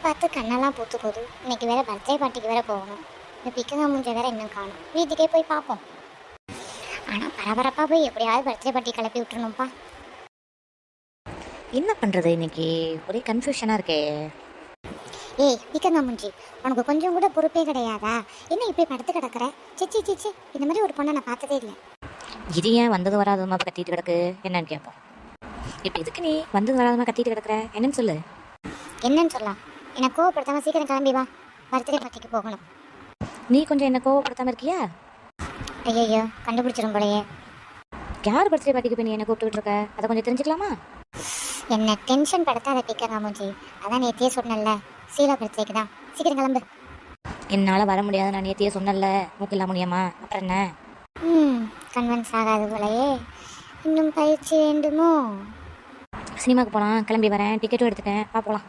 பார்த்து கண்ணெல்லாம் பூத்து போகுது. இன்னைக்கு வேற பர்த்டே பார்ட்டிக்கு வேற போகணும். இந்த பிக்கங்க மூஞ்ச வேற இன்னும் காணும். வீட்டுக்கே போய் பார்ப்போம். ஆனால் பரபரப்பாக போய் எப்படியாவது பர்த்டே பார்ட்டி கிளப்பி விட்டுருணும்ப்பா. என்ன பண்ணுறது இன்னைக்கு ஒரே கன்ஃபியூஷனாக இருக்கே. ஏய் பிக்கங்க மூஞ்சி, உனக்கு கொஞ்சம் கூட பொறுப்பே கிடையாதா? என்ன இப்படி படுத்து கிடக்குற? சிச்சி சிச்சி, இந்த மாதிரி ஒரு பொண்ணை நான் பார்த்ததே இல்லை. இது ஏன் வந்தது வராதமா கத்திட்டு கிடக்கு என்னன்னு கேட்போம். இப்போ இதுக்கு நீ வந்தது வராதமா கத்திட்டு கிடக்குற என்னன்னு சொல்லு. என்னன்னு சொல்லலாம்? எனக்கு கோவப்படுத்தாம சீக்கிரம் கிளம்பி வா, பர்த்டே பார்ட்டிக்கு போகணும். நீ கொஞ்சம் என்ன கோவப்படுத்தாமல் இருக்கியா? ஐயோ கண்டுபிடிச்சிரும் போலையே. யார் பர்த்டே பார்ட்டிக்கு போய் நீ என்ன கூப்பிட்டுக்கிட்டு இருக்க அதை கொஞ்சம் தெரிஞ்சுக்கலாமா? என்ன டென்ஷன் படுத்தாத பிக்கங்க மூஞ்சி. அதான் நேத்தியே சொன்னேன்ல, சீலா பர்த்டேக்கு தான். சீக்கிரம் கிளம்பு. என்னால் வர முடியாது, நான் நேத்தியே சொன்னல மூக்கில்லா முடியாமா, அப்புறம் என்ன? கன்வென்ஸ் ஆகாது போலையே. இன்னும் பயிற்சி வேண்டுமோ? சினிமாவுக்கு போகலாம், கிளம்பி வரேன், டிக்கெட்டும் எடுத்துட்டேன், போகலாம்.